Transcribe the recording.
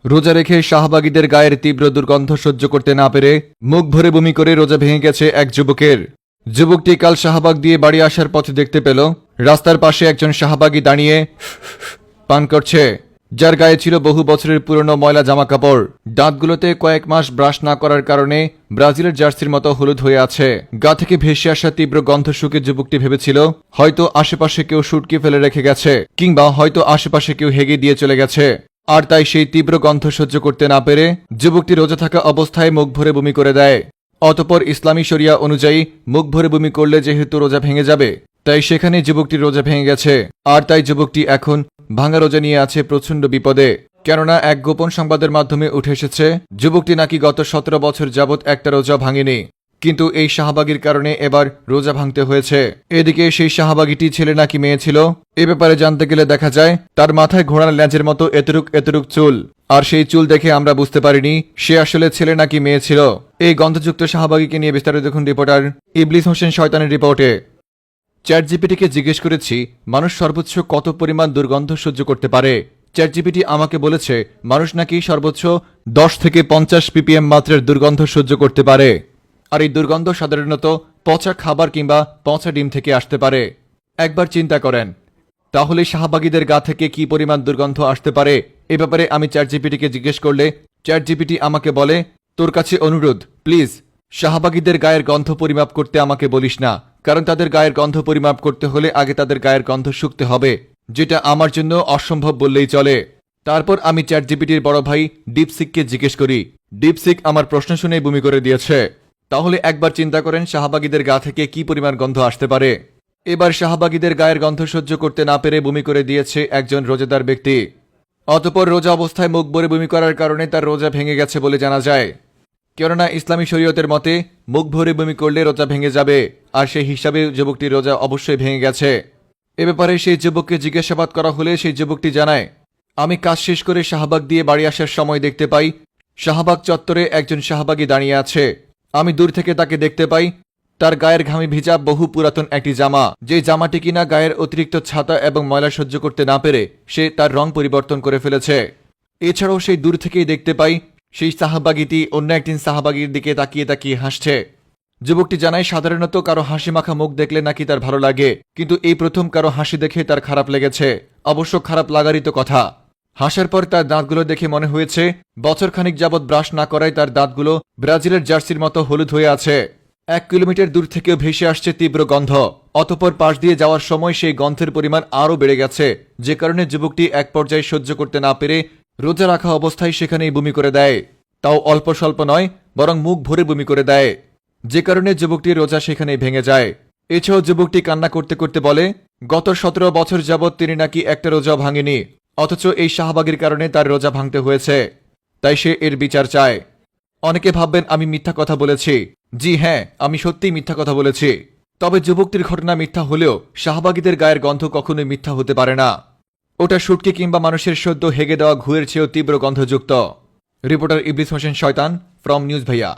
রোজা রেখে শাহবাগীদের গায়ের তীব্র দুর্গন্ধ সহ্য করতে না পেরে মুখ ভরে বমি করে রোজা ভেঙে গেছে এক যুবকের। যুবকটি কাল শাহবাগ দিয়ে বাড়ি আসার পথে দেখতে পেল রাস্তার পাশে একজন শাহবাগী দাঁড়িয়ে পান করছে, যার গায়ে ছিল বহু বছরের পুরনো ময়লা জামাকাপড়। দাঁতগুলোতে কয়েক মাস ব্রাশ না করার কারণে ব্রাজিলের জার্সির মতো হলুদ হয়ে আছে। গা থেকে ভেসে আসা তীব্র গন্ধ শুকে যুবকটি ভেবেছিল হয়তো আশেপাশে কেউ সুটকি ফেলে রেখে গেছে, কিংবা হয়তো আশেপাশে কেউ হেগে দিয়ে চলে গেছে। আর তাই সেই তীব্র গন্ধ সহ্য করতে না পেরে যুবকটি রোজা থাকা অবস্থায় মুখ ভরে বমি করে দেয়। অতঃপর ইসলামী শরিয়া অনুযায়ী মুখ ভরে বমি করলে যেহেতু রোজা ভেঙে যাবে, তাই সেখানে যুবকটির রোজা ভেঙে গেছে। আর তাই যুবকটি এখন ভাঙা রোজা নিয়ে আছে প্রচণ্ড বিপদে। কেননা এক গোপন সংবাদের মাধ্যমে উঠে এসেছে যুবকটি নাকি গত 17 বছর যাবৎ একটা রোজা ভাঙেনি, কিন্তু এই শাহবাগীর কারণে এবার রোজা ভাঙতে হয়েছে। এদিকে সেই শাহবাগীটি ছেলে নাকি মেয়ে ছিল, এ ব্যাপারে জানতে গেলে দেখা যায় তার মাথায় ঘোড়ার ল্যাজের মতো এতটুক চুল, আর সেই চুল দেখে আমরা বুঝতে পারিনি সে আসলে ছেলে নাকি মেয়ে ছিল। এই গন্ধযুক্ত শাহবাগীকে নিয়ে বিস্তারিত দেখুন রিপোর্টার ইবলিস হোসেন শয়তানের রিপোর্টে। চ্যাটজিপিটিকে জিজ্ঞেস করেছি মানুষ সর্বোচ্চ কত পরিমাণ দুর্গন্ধ সহ্য করতে পারে। চ্যাটজিপিটি আমাকে বলেছে মানুষ নাকি সর্বোচ্চ 10 থেকে 50 ppm মাত্রার দুর্গন্ধ সহ্য করতে পারে। আর এই দুর্গন্ধ সাধারণত পচা খাবার কিংবা পচা ডিম থেকে আসতে পারে। একবার চিন্তা করেন তাহলে শাহবাগীদের গা থেকে কি পরিমাণ দুর্গন্ধ আসতে পারে। এ ব্যাপারে আমি চ্যাটজিপিটিকে জিজ্ঞেস করলে চ্যাটজিপিটি আমাকে বলে, তোর কাছে অনুরোধ, প্লিজ শাহবাগীদের গায়ের গন্ধ পরিমাপ করতে আমাকে বলিস না, কারণ তাদের গায়ের গন্ধ পরিমাপ করতে হলে আগে তাদের গায়ের গন্ধ শুকতে হবে, যেটা আমার জন্য অসম্ভব বললেই চলে। তারপর আমি চ্যাটজিপিটির বড় ভাই ডিপসিককে জিজ্ঞেস করি। ডিপসিক আমার প্রশ্ন শুনেই বমি করে দিয়েছে। তাহলে একবার চিন্তা করেন শাহবাগীদের গা থেকে কি পরিমাণ গন্ধ আসতে পারে। এবার শাহবাগীদের গায়ের গন্ধ সহ্য করতে না পেরে বমি করে দিয়েছে একজন রোজাদার ব্যক্তি। অতঃপর রোজা অবস্থায় মুখ ভরে বমি করার কারণে তার রোজা ভেঙে গেছে বলে জানা যায়। কেননা ইসলামী শরীয়তের মতে মুখ ভরে বমি করলে রোজা ভেঙে যাবে, আর সেই হিসাবে যুবকটির রোজা অবশ্যই ভেঙে গেছে। এ ব্যাপারে সেই যুবককে জিজ্ঞাসাবাদ করা হলে সেই যুবকটি জানায়, আমি কাজ শেষ করে শাহবাগ দিয়ে বাড়ি আসার সময় দেখতে পাই শাহবাগ চত্বরে একজন শাহবাগী দাঁড়িয়ে আছে। আমি দূর থেকে তাকে দেখতে পাই তার গায়ের ঘামে ভিজা বহু পুরাতন একটি জামা, যে জামাটি কিনা গায়ের অতিরিক্ত ছাতা এবং ময়লা সহ্য করতে না পেরে সে তার রং পরিবর্তন করে ফেলেছে। এছাড়াও সেই দূর থেকেই দেখতে পাই সেই সাহাবাগীটি অন্য একদিন সাহাবাগীর দিকে তাকিয়ে তাকিয়ে হাসছে। যুবকটি জানায় সাধারণত কারো হাসি মাখা মুখ দেখলে নাকি তার ভালো লাগে, কিন্তু এই প্রথম কারো হাসি দেখে তার খারাপ লেগেছে। অবশ্য খারাপ লাগারই তো কথা। হাসার পর তার দাঁতগুলো দেখে মনে হয়েছে বছরখানিক যাবৎ ব্রাশ না করায় তার দাঁতগুলো ব্রাজিলের জার্সির মতো হলুদ হয়ে আছে। 1 কিলোমিটার দূর থেকেও ভেসে আসছে তীব্র গন্ধ। অতঃপর পাশ দিয়ে যাওয়ার সময় সেই গন্ধের পরিমাণ আরও বেড়ে গেছে, যে কারণে যুবকটি এক পর্যায়ে সহ্য করতে না পেরে রোজা রাখা অবস্থায় সেখানেই বমি করে দেয়। তাও অল্প স্বল্প নয়, বরং মুখ ভরে বমি করে দেয়, যে কারণে যুবকটির রোজা সেখানেই ভেঙে যায়। এছাড়াও যুবকটি কান্না করতে করতে বলে গত 17 বছর যাবৎ তিনি নাকি একটা রোজা ভাঙেনি, অথচ এই শাহবাগের কারণে তার রোজা ভাঙতে হয়েছে। তাই সে এর বিচার চায়। অনেকে ভাববেন আমি মিথ্যা কথা বলেছি। জি হ্যাঁ, আমি সত্যিই মিথ্যা কথা বলেছি। তবে যুবকটির ঘটনা মিথ্যা হলেও শাহবাগীদের গায়ের গন্ধ কখনোই মিথ্যা হতে পারে না। ওটা শুটকি কিংবা মানুষের সদ্য হেগে দেওয়া ঘুয়ের চেয়েও তীব্র গন্ধযুক্ত। রিপোর্টার ইবলিস হোসেন শয়তান ফ্রম নিউজ ভাইয়া।